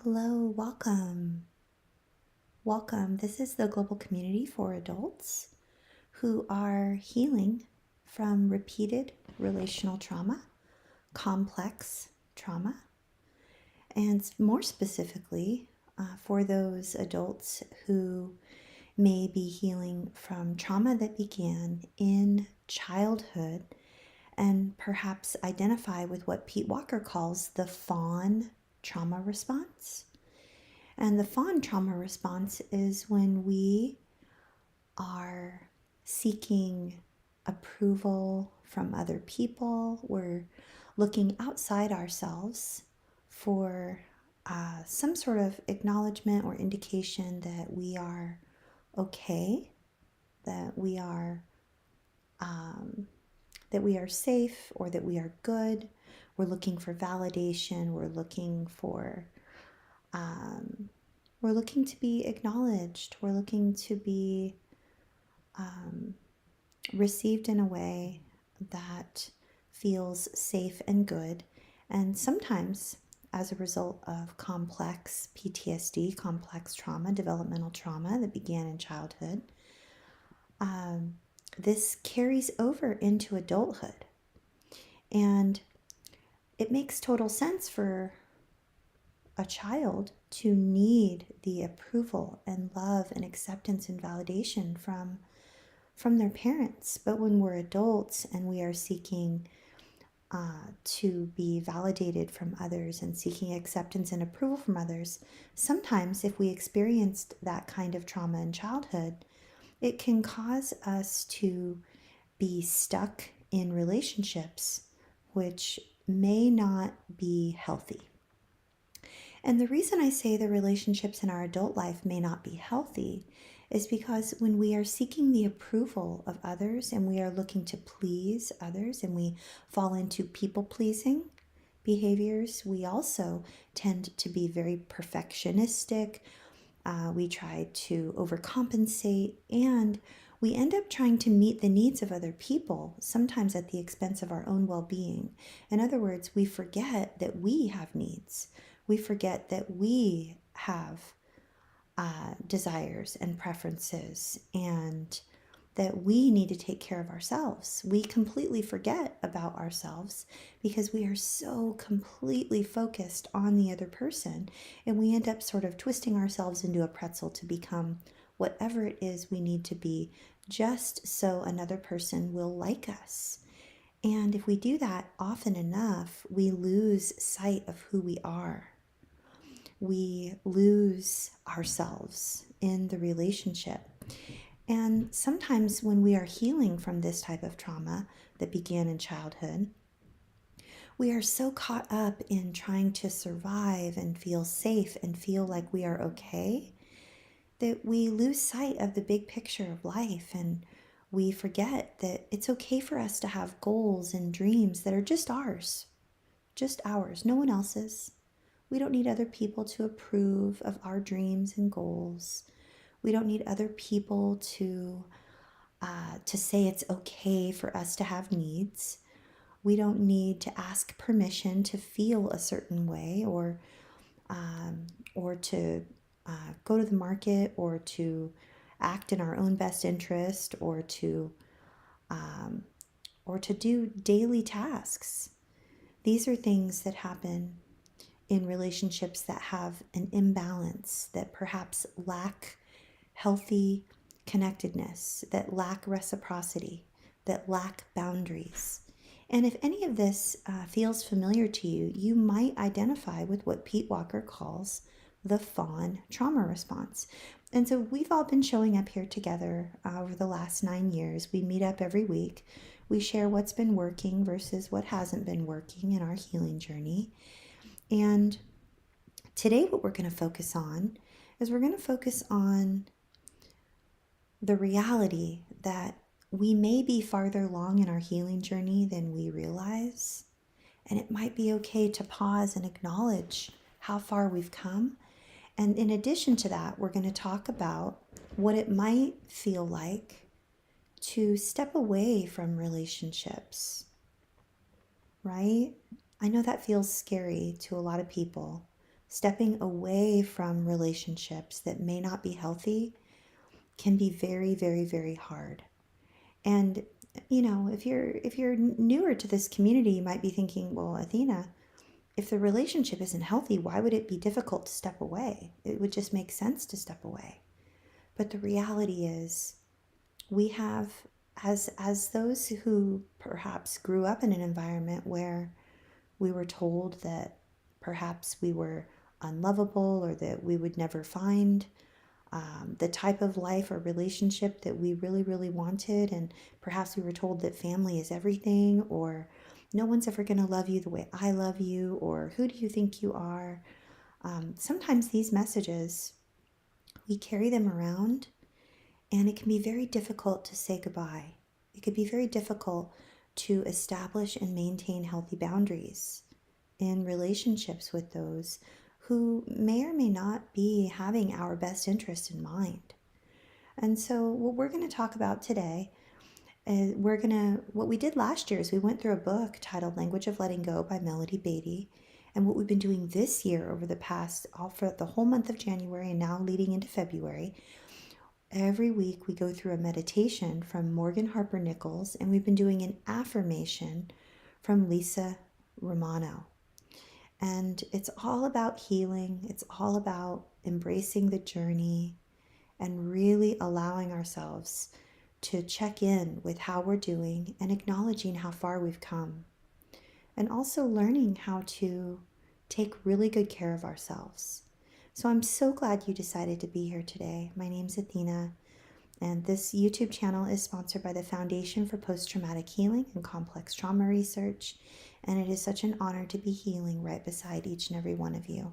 Hello, welcome. Welcome. This is the global community for adults who are healing from repeated relational trauma, complex trauma, and more specifically, for those adults who may be healing from trauma that began in childhood and perhaps identify with what Pete Walker calls the fawn trauma response. And the fawn trauma response is when we are seeking approval from other people. We're looking outside ourselves for some sort of acknowledgement or indication that we are okay, that we are safe, or that we are good. We're looking for validation. We're looking to be acknowledged. We're looking to be received in a way that feels safe and good. And sometimes, as a result of complex PTSD, complex trauma, developmental trauma that began in childhood, this carries over into adulthood. And it makes total sense for a child to need the approval and love and acceptance and validation from their parents. But when we're adults and we are seeking to be validated from others and seeking acceptance and approval from others, sometimes if we experienced that kind of trauma in childhood, it can cause us to be stuck in relationships which may not be healthy. And the reason I say the relationships in our adult life may not be healthy is because when we are seeking the approval of others and we are looking to please others and we fall into people-pleasing behaviors, we also tend to be very perfectionistic. We try to overcompensate, and we end up trying to meet the needs of other people, sometimes at the expense of our own well-being. In other words, we forget that we have needs. We forget that we have desires and preferences, and that we need to take care of ourselves. We completely forget about ourselves because we are so completely focused on the other person, and we end up sort of twisting ourselves into a pretzel to become whatever it is we need to be, just so another person will like us. And if we do that often enough, we lose sight of who we are. We lose ourselves in the relationship. And sometimes when we are healing from this type of trauma that began in childhood, we are so caught up in trying to survive and feel safe and feel like we are okay that we lose sight of the big picture of life, and we forget that it's okay for us to have goals and dreams that are just ours, no one else's. We don't need other people to approve of our dreams and goals. We don't need other people to say it's okay for us to have needs. We don't need to ask permission to feel a certain way, or to go to the market, or to act in our own best interest, or to do daily tasks. These are things that happen in relationships that have an imbalance, that perhaps lack healthy connectedness, that lack reciprocity, that lack boundaries. And if any of this feels familiar to you, you might identify with what Pete Walker calls the fawn trauma response. And so we've all been showing up here together over the last 9 years. We meet up every week. We share what's been working versus what hasn't been working in our healing journey. And today what we're going to focus on is we're going to focus on the reality that we may be farther along in our healing journey than we realize. And it might be okay to pause and acknowledge how far we've come. And in addition to that, we're going to talk about what it might feel like to step away from relationships, right? I know that feels scary to a lot of people. stepping away from relationships that may not be healthy can be very, very, very hard. And if you're newer to this community, you might be thinking, well, Athena, if the relationship isn't healthy, why would it be difficult to step away? It would just make sense to step away. But the reality is, we have, as those who perhaps grew up in an environment where we were told that perhaps we were unlovable or that we would never find the type of life or relationship that we really, really wanted. And perhaps we were told that family is everything, or no one's ever going to love you the way I love you, or who do you think you are? Sometimes these messages, we carry them around, and it can be very difficult to say goodbye. It could be very difficult to establish and maintain healthy boundaries in relationships with those who may or may not be having our best interest in mind. And so what we're going to talk about today is what we did last year is we went through a book titled Language of Letting Go by Melody Beatty. And what we've been doing this year over the past, all for the whole month of January and now leading into February, every week we go through a meditation from Morgan Harper Nichols, and we've been doing an affirmation from Lisa Romano. And it's all about healing. It's all about embracing the journey and really allowing ourselves to check in with how we're doing and acknowledging how far we've come. And also learning how to take really good care of ourselves. So I'm so glad you decided to be here today. My name's Athena, and this YouTube channel is sponsored by the Foundation for Post-Traumatic Healing and Complex Trauma Research, and it is such an honor to be healing right beside each and every one of you.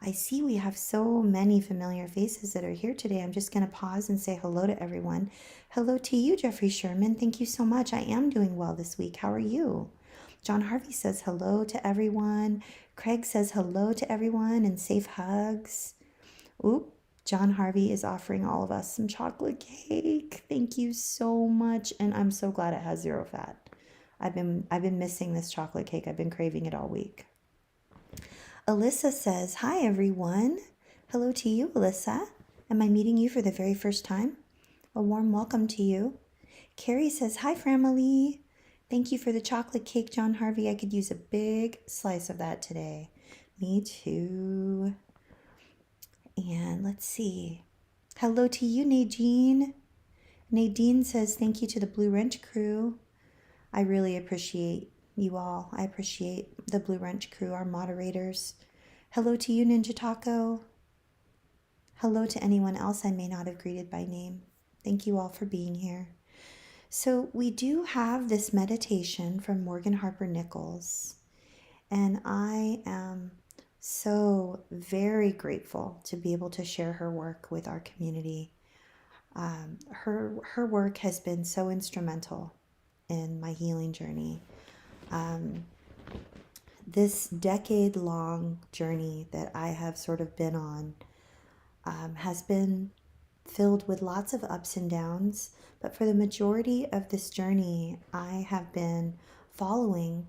I see we have so many familiar faces that are here today. I'm just going to pause and say hello to everyone. Hello to you, Jeffrey Sherman. Thank you so much. I am doing well this week. How are you? John Harvey says hello to everyone. Craig says hello to everyone and safe hugs. Oop, John Harvey is offering all of us some chocolate cake. Thank you so much. And I'm so glad it has 0 fat. I've been missing this chocolate cake. I've been craving it all week. Alyssa says, hi everyone. Hello to you, Alyssa. Am I meeting you for the very first time? A warm welcome to you. Carrie says, hi family. Thank you for the chocolate cake, John Harvey. I could use a big slice of that today. Me too. And let's see. Hello to you, Nadine. Nadine says, thank you to the Blue Wrench crew. I really appreciate you all. I appreciate the Blue Wrench crew, our moderators. Hello to you, Ninja Taco. Hello to anyone else I may not have greeted by name. Thank you all for being here. So we do have this meditation from Morgan Harper Nichols, and I am so very grateful to be able to share her work with our community. Her work has been so instrumental in my healing journey. This decade-long journey that I have sort of been on has been filled with lots of ups and downs, but for the majority of this journey, I have been following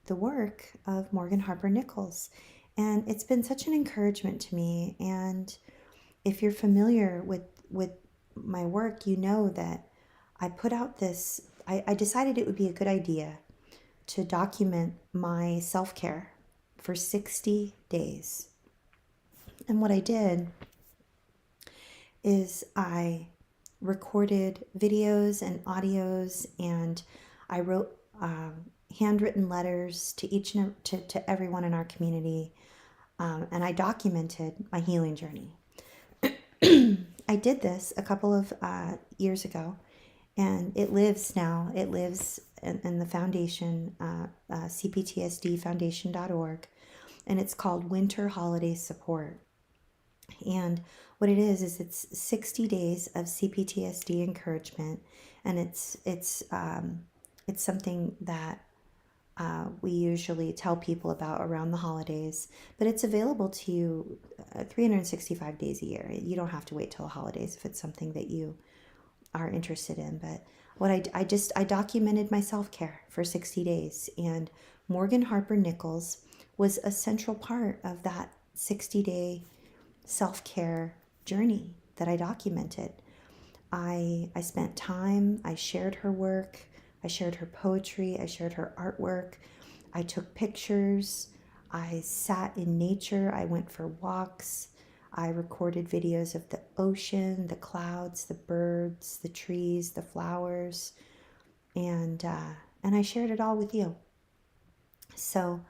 the work of Morgan Harper Nichols, and it's been such an encouragement to me. And if you're familiar with my work, you know that I put out this, I decided it would be a good idea to document my self-care for 60 days. And what I did is I recorded videos and audios, and I wrote handwritten letters to to everyone in our community, and I documented my healing journey. I did this a couple of years ago, and it lives now. It lives in the foundation, CPTSD and it's called Winter Holiday Support. And what it is it's 60 days of CPTSD encouragement, and it's something that we usually tell people about around the holidays, but it's available to you 365 days a year. You don't have to wait till the holidays if it's something that you are interested in. But what I documented my self-care for 60 days, and Morgan Harper Nichols was a central part of that 60-day self-care journey that I documented. I spent time, I shared her work, I shared her poetry, I shared her artwork, I took pictures, I sat in nature, I went for walks, I recorded videos of the ocean, the clouds, the birds, the trees, the flowers, and I shared it all with you. So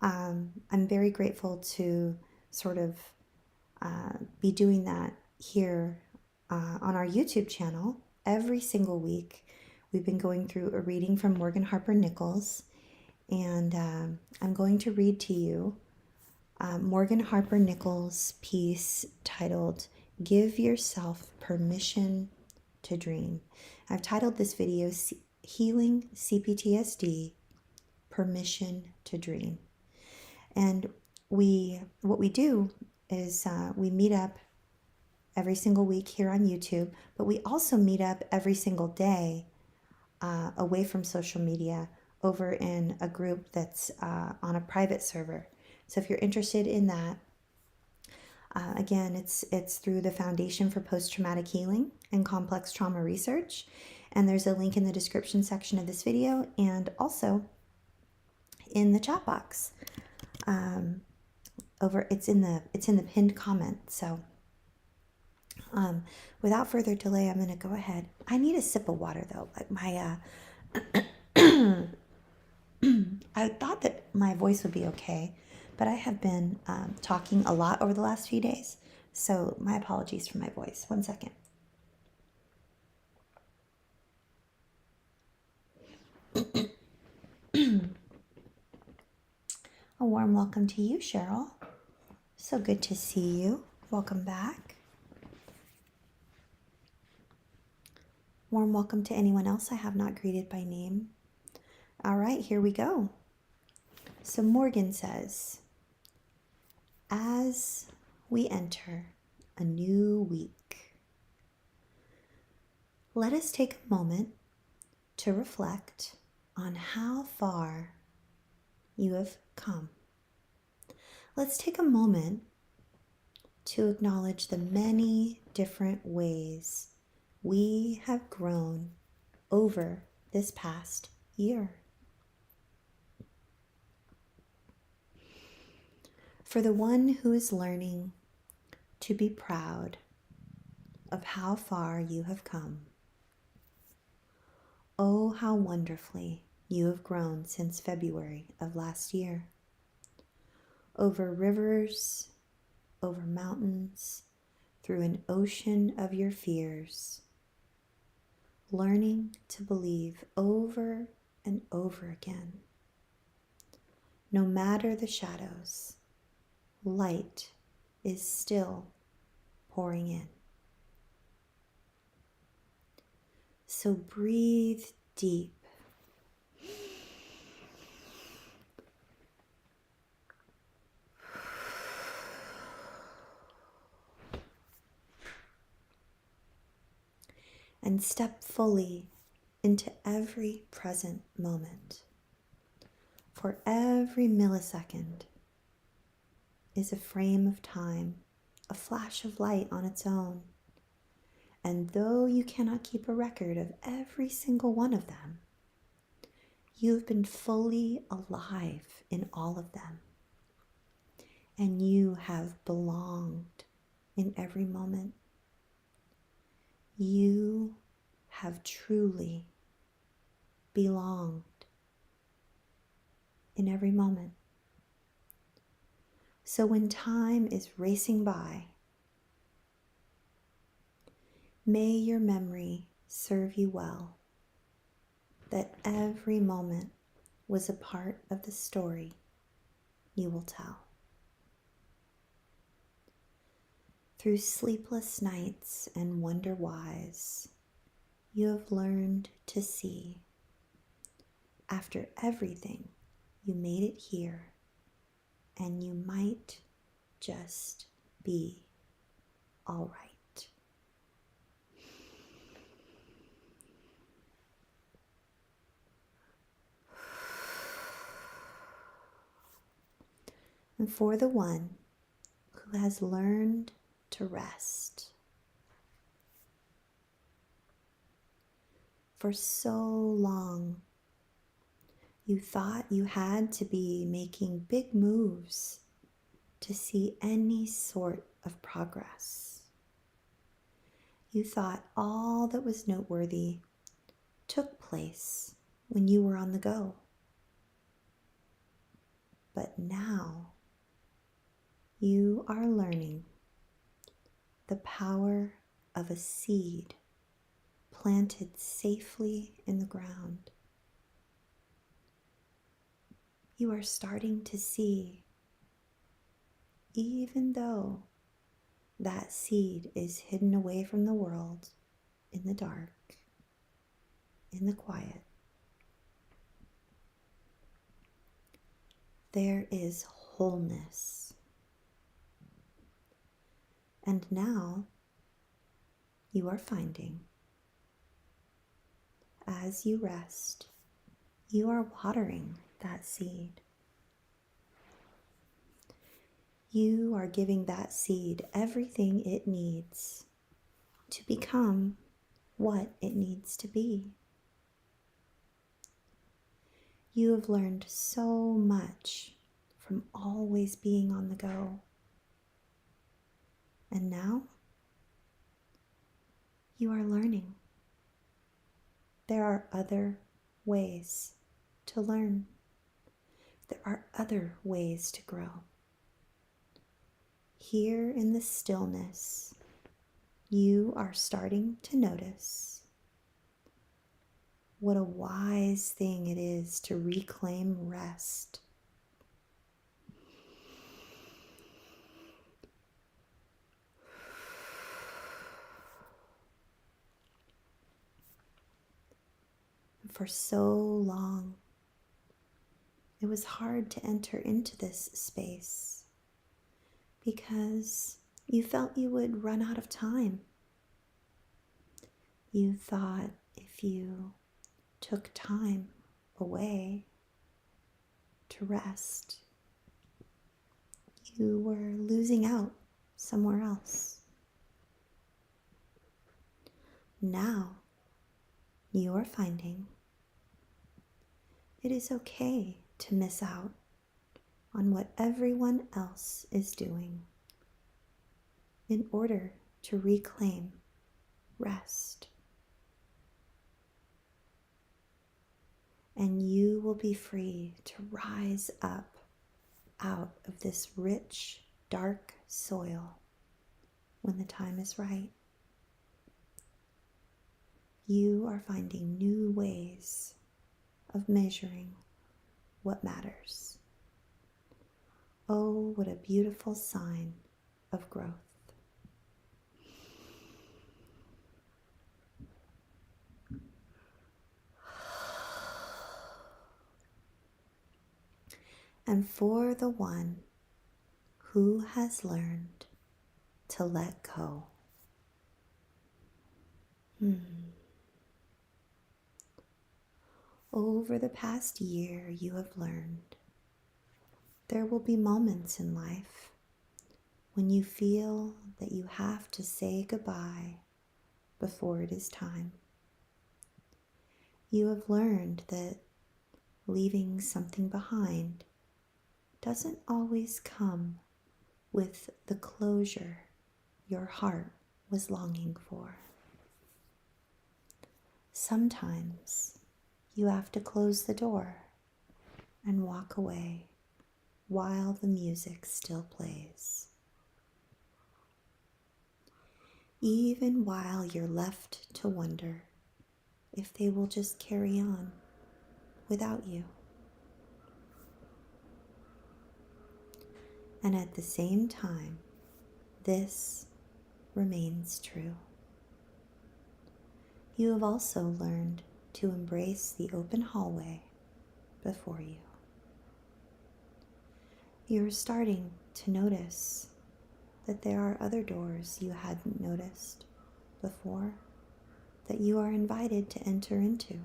I'm very grateful to sort of be doing that here on our YouTube channel every single week. We've been going through a reading from Morgan Harper Nichols, and I'm going to read to you Morgan Harper Nichols' piece titled Give Yourself Permission to Dream. I've titled this video Healing CPTSD, Permission to Dream. And what we do is we meet up every single week here on YouTube, but we also meet up every single day away from social media over in a group that's on a private server. So if you're interested in that, again, it's through the Foundation for Post-Traumatic Healing and Complex Trauma Research, and there's a link in the description section of this video and also in the chat box. It's in the pinned comment. So without further delay, I'm going to go ahead. I need a sip of water though. Like my I thought that my voice would be okay, but I have been talking a lot over the last few days. So my apologies for my voice. One second. A warm welcome to you, Cheryl. So good to see you. Welcome back. Warm welcome to anyone else I have not greeted by name. All right, here we go. So Morgan says, as we enter a new week, let us take a moment to reflect on how far you have come. Let's take a moment to acknowledge the many different ways we have grown over this past year. For the one who is learning to be proud of how far you have come, oh, how wonderfully you have grown since February of last year. Over rivers, over mountains, through an ocean of your fears, learning to believe over and over again. No matter the shadows, light is still pouring in. So breathe deep. And step fully into every present moment. For every millisecond is a frame of time, a flash of light on its own. And though you cannot keep a record of every single one of them, you've been fully alive in all of them. And you have belonged in every moment. You have truly belonged in every moment. So when time is racing by, may your memory serve you well, that every moment was a part of the story you will tell. Through sleepless nights and wonder whys, you have learned to see, after everything, you made it here, and you might just be all right. And for the one who has learned to rest. For so long, you thought you had to be making big moves to see any sort of progress. You thought all that was noteworthy took place when you were on the go. But now you are learning the power of a seed planted safely in the ground. You are starting to see, even though that seed is hidden away from the world in the dark, in the quiet, there is wholeness. And now you are finding, as you rest, you are watering that seed. You are giving that seed everything it needs to become what it needs to be. You have learned so much from always being on the go. And now you are learning. There are other ways to learn. There are other ways to grow. Here in the stillness, you are starting to notice what a wise thing it is to reclaim rest. For so long, it was hard to enter into this space because you felt you would run out of time. You thought if you took time away to rest, you were losing out somewhere else. Now you are finding it is okay to miss out on what everyone else is doing in order to reclaim rest. And you will be free to rise up out of this rich, dark soil when the time is right. You are finding new ways of measuring what matters. Oh, what a beautiful sign of growth. And for the one who has learned to let go. Over the past year, you have learned there will be moments in life when you feel that you have to say goodbye before it is time. You have learned that leaving something behind doesn't always come with the closure your heart was longing for. Sometimes you have to close the door and walk away while the music still plays. Even while you're left to wonder if they will just carry on without you. And at the same time, this remains true. You have also learned to embrace the open hallway before you. You're starting to notice that there are other doors you hadn't noticed before that you are invited to enter into.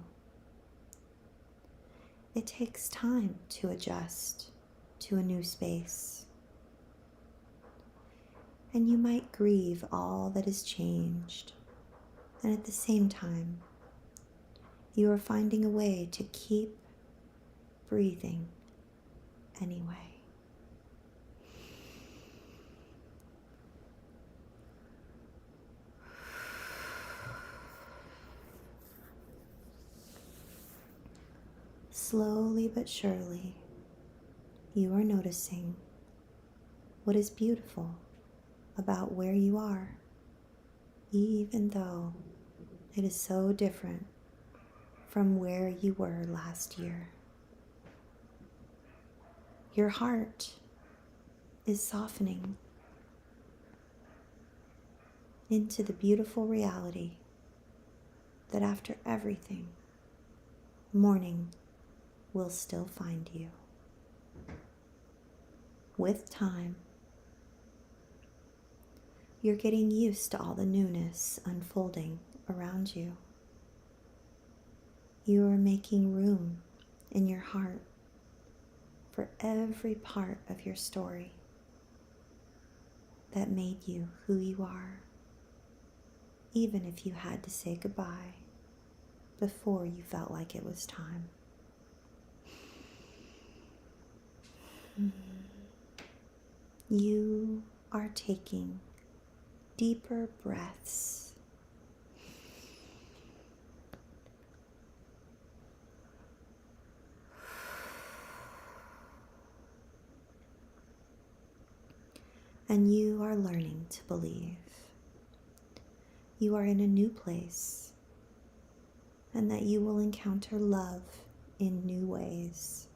It takes time to adjust to a new space. And you might grieve all that has changed. And at the same time, you are finding a way to keep breathing anyway. Slowly but surely, you are noticing what is beautiful about where you are, even though it is so different from where you were last year. Your heart is softening into the beautiful reality that after everything, morning will still find you. With time, you're getting used to all the newness unfolding around you. You are making room in your heart for every part of your story that made you who you are, even if you had to say goodbye before you felt like it was time. You are taking deeper breaths. And you are learning to believe. You are in a new place, and that you will encounter love in new ways.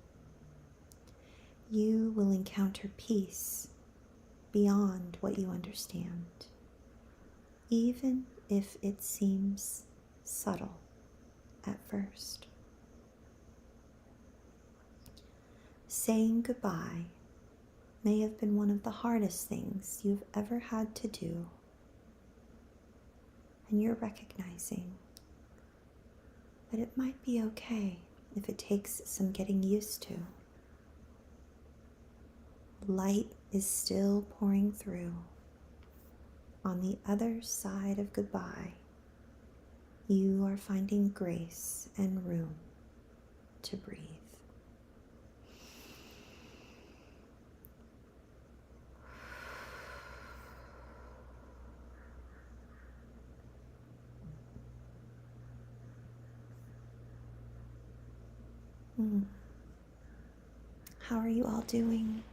You will encounter peace beyond what you understand, even if it seems subtle at first. Saying goodbye may have been one of the hardest things you've ever had to do, and you're recognizing that it might be okay if it takes some getting used to. Light is still pouring through. On the other side of goodbye, you are finding grace and room to breathe. How are you all doing?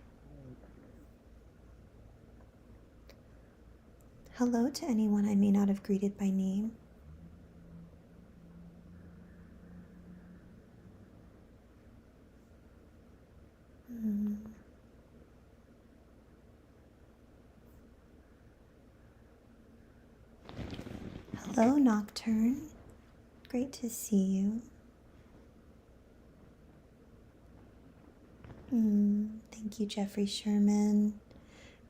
Hello to anyone I may not have greeted by name. Hello, Nocturne. Great to see you. Thank you, Jeffrey Sherman.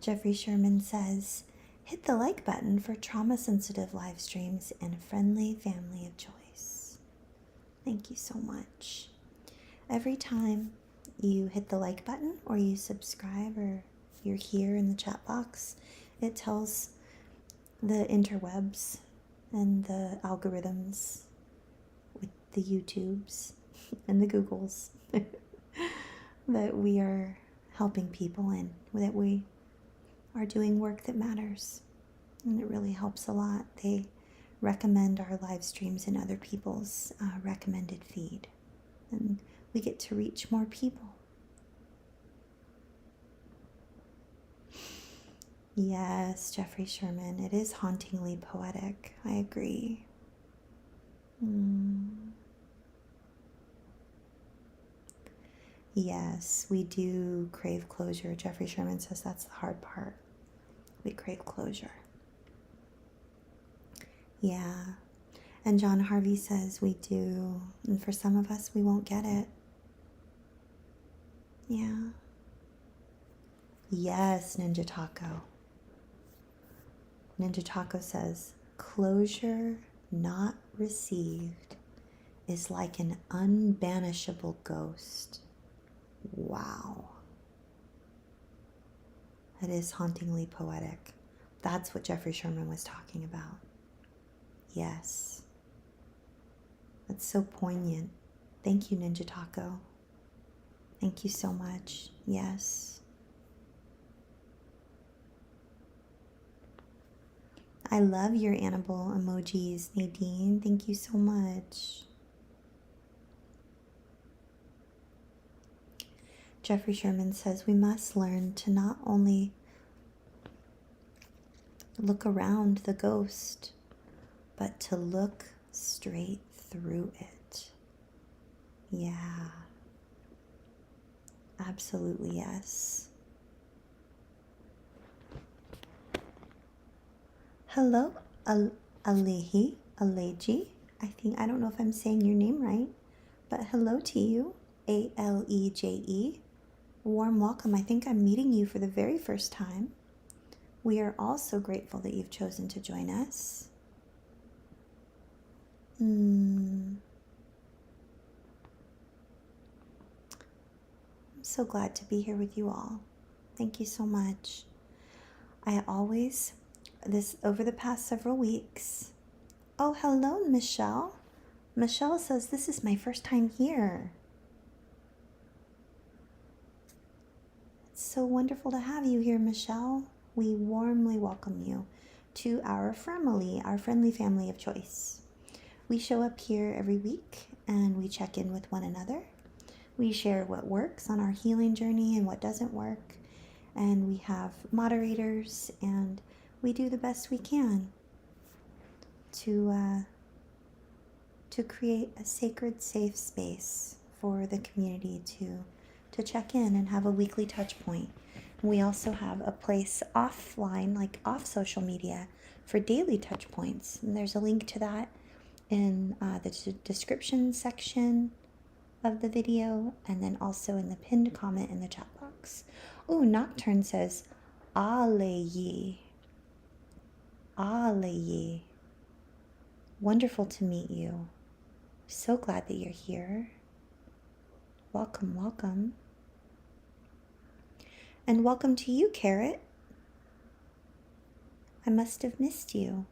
Jeffrey Sherman says, hit the like button for trauma-sensitive live streams and a friendly family of choice. Thank you so much. Every time you hit the like button or you subscribe or you're here in the chat box, it tells the interwebs and the algorithms with the YouTubes and the Googles that we are helping people and that we are doing work that matters. And it really helps a lot. They recommend our live streams in other people's recommended feed. And we get to reach more people. Yes, Jeffrey Sherman, it is hauntingly poetic. I agree. Yes, we do crave closure. Jeffrey Sherman says that's the hard part. We crave closure. Yeah. And John Harvey says we do. And for some of us, we won't get it. Yeah. Yes, Ninja Taco. Ninja Taco says, closure not received is like an unbanishable ghost. Wow. That is hauntingly poetic. That's what Jeffrey Sherman was talking about. Yes. That's so poignant. Thank you, Ninja Taco. Thank you so much. Yes. I love your animal emojis, Nadine. Thank you so much. Jeffrey Sherman says we must learn to not only look around the ghost, but to look straight through it. Yeah. Absolutely, yes. Hello, Aleji. I don't know if I'm saying your name right, but hello to you, Aleje. Warm welcome. I think I'm meeting you for the very first time. We are all so grateful that you've chosen to join us. I'm so glad to be here with you all. Thank you so much. Over the past several weeks. Oh, hello, Michelle. Michelle says, this is my first time here. It's so wonderful to have you here, Michelle. We warmly welcome you to our friendly family of choice. We show up here every week and we check in with one another. We share what works on our healing journey and what doesn't work. And we have moderators, and we do the best we can to create a sacred, safe space for the community to check in and have a weekly touch point. We also have a place offline, like off social media, for daily touch points. And there's a link to that in the description section of the video, and then also in the pinned comment in the chat box. Oh, Nocturne says, Aleyi. Aleyi. Wonderful to meet you. So glad that you're here. Welcome, welcome. And welcome to you, Carrot. I must have missed you.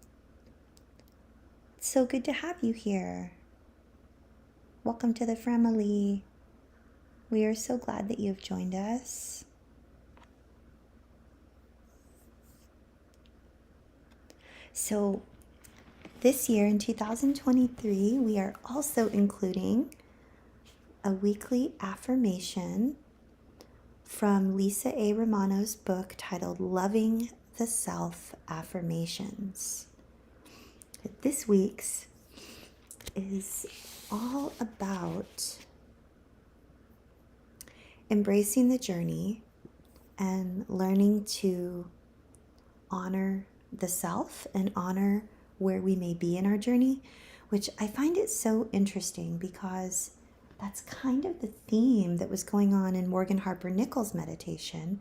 It's so good to have you here. Welcome to the family. We are so glad that you've joined us. So this year in 2023, we are also including a weekly affirmation from Lisa A. Romano's book titled Loving the Self Affirmations. This week's is all about embracing the journey and learning to honor the self and honor where we may be in our journey, which I find it so interesting because that's kind of the theme that was going on in Morgan Harper Nichols' meditation.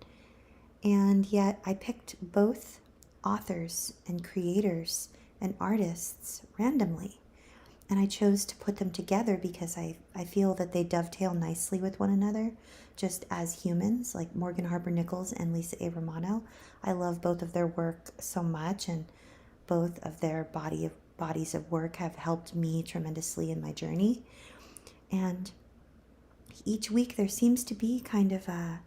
And yet I picked both authors and creators and artists randomly. And I chose to put them together because I feel that they dovetail nicely with one another, just as humans, like Morgan Harper Nichols and Lisa A. Romano. I love both of their work so much, and both of their bodies of work have helped me tremendously in my journey. And each week there seems to be kind of a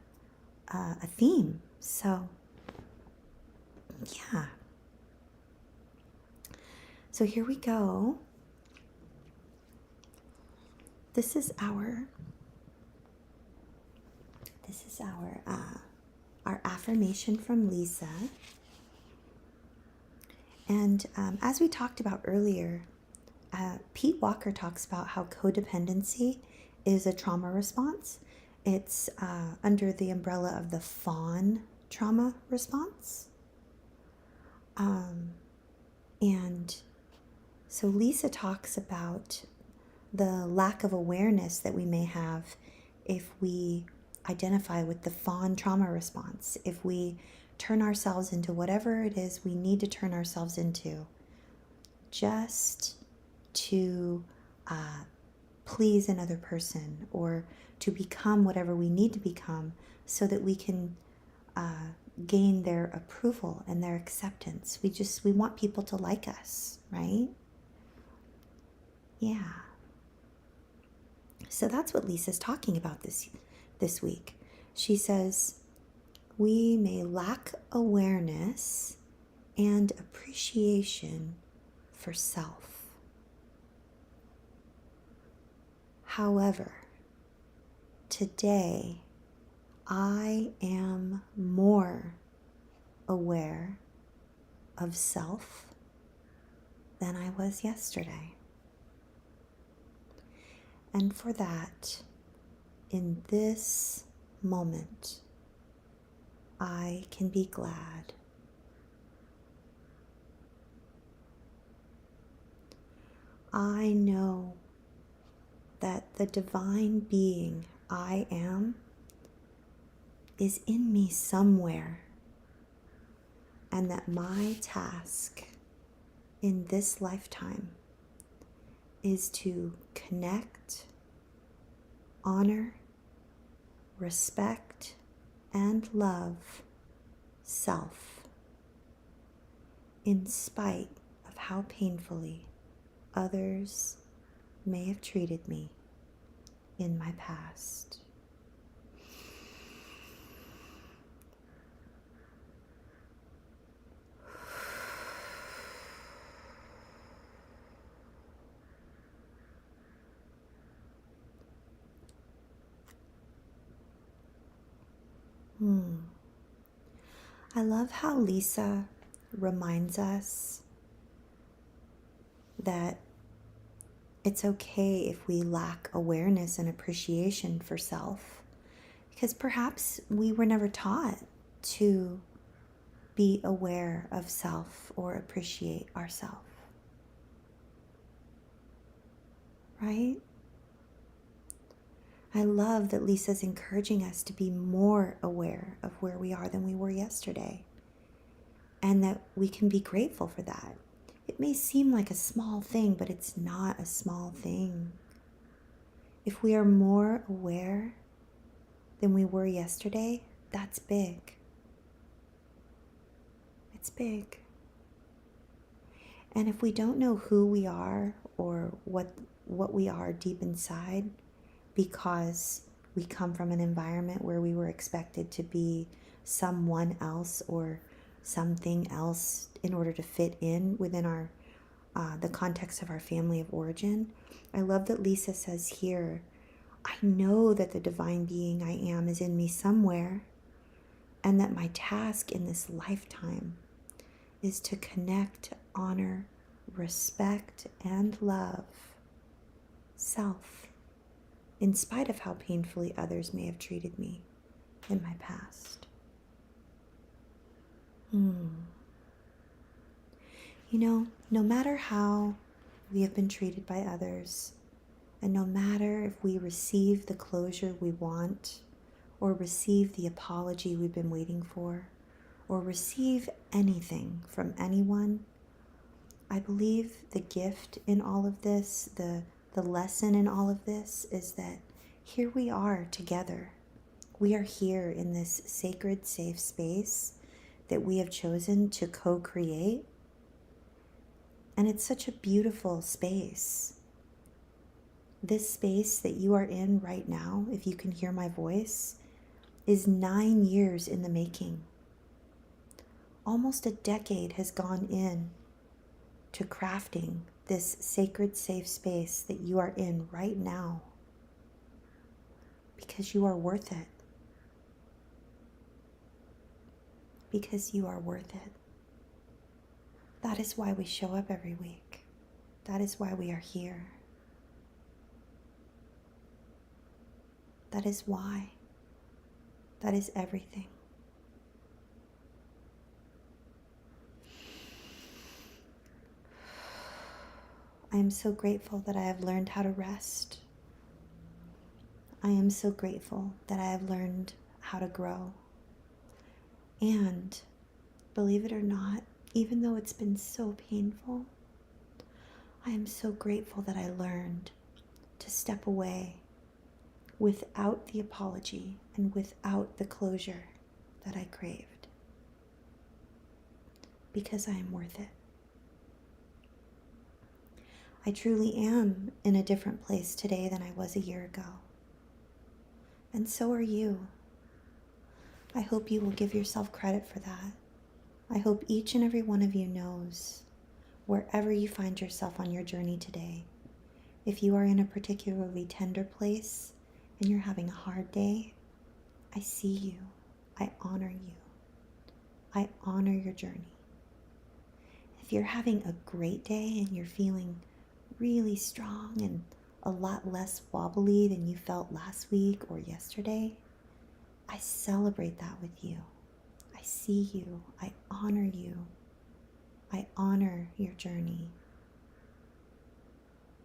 theme. So, yeah. So here we go. This is our affirmation from Lisa. And as we talked about earlier, Pete Walker talks about how codependency is a trauma response. It's under the umbrella of the fawn trauma response. And so Lisa talks about the lack of awareness that we may have if we identify with the fawn trauma response, if we turn ourselves into whatever it is we need to turn ourselves into just to please another person, or to become whatever we need to become so that we can gain their approval and their acceptance. We want people to like us, right? Yeah. So that's what Lisa's talking about this week. She says, we may lack awareness and appreciation for self. However, today I am more aware of self than I was yesterday. And for that, in this moment, I can be glad. I know that the divine being I am is in me somewhere, and that my task in this lifetime is to connect, honor, respect, and love self, in spite of how painfully others may have treated me in my past. I love how Lisa reminds us that it's okay if we lack awareness and appreciation for self, because perhaps we were never taught to be aware of self or appreciate ourself. Right? I love that Lisa's encouraging us to be more aware of where we are than we were yesterday, and that we can be grateful for that. It may seem like a small thing, but it's not a small thing. If we are more aware than we were yesterday, that's big. It's big. And if we don't know who we are or what we are deep inside, because we come from an environment where we were expected to be someone else or something else in order to fit in within our the context of our family of origin. I love that Lisa says here, I know that the divine being I am is in me somewhere, and that my task in this lifetime is to connect, honor, respect, and love self, in spite of how painfully others may have treated me in my past. You know, no matter how we have been treated by others, and no matter if we receive the closure we want, or receive the apology we've been waiting for, or receive anything from anyone, I believe the gift in all of this, the lesson in all of this, is that here we are together. We are here in this sacred, safe space that we have chosen to co-create. And it's such a beautiful space. This space that you are in right now, if you can hear my voice, is 9 years in the making. Almost a decade has gone in to crafting this sacred, safe space that you are in right now, because you are worth it. Because you are worth it. That is why we show up every week. That is why we are here. That is why. That is everything. I am so grateful that I have learned how to rest. I am so grateful that I have learned how to grow. And believe it or not, even though it's been so painful, I am so grateful that I learned to step away without the apology and without the closure that I craved. because I am worth it. I truly am in a different place today than I was a year ago. And so are you. I hope you will give yourself credit for that. I hope each and every one of you knows, wherever you find yourself on your journey today, if you are in a particularly tender place and you're having a hard day, I see you. I honor you. I honor your journey. If you're having a great day and you're feeling really strong and a lot less wobbly than you felt last week or yesterday, I celebrate that with you. I see you. I honor you. I honor your journey.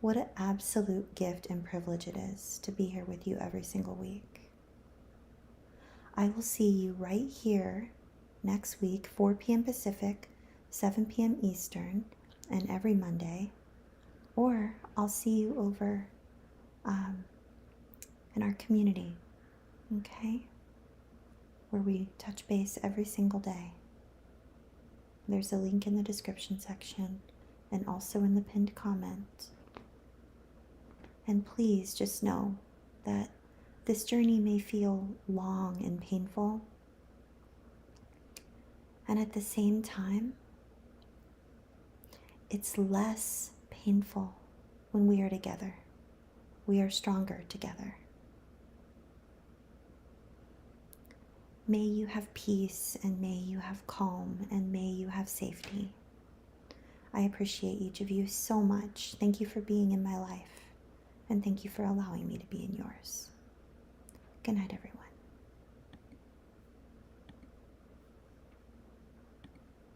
What an absolute gift and privilege it is to be here with you every single week. I will see you right here next week, 4 p.m. Pacific, 7 p.m. Eastern, and every Monday. Or I'll see you over in our community, okay? Where we touch base every single day. There's a link in the description section and also in the pinned comment. And please just know that this journey may feel long and painful. And at the same time, it's less painful when we are together. We are stronger together. May you have peace, and may you have calm, and may you have safety. I appreciate each of you so much. Thank you for being in my life, and thank you for allowing me to be in yours. Good night, everyone.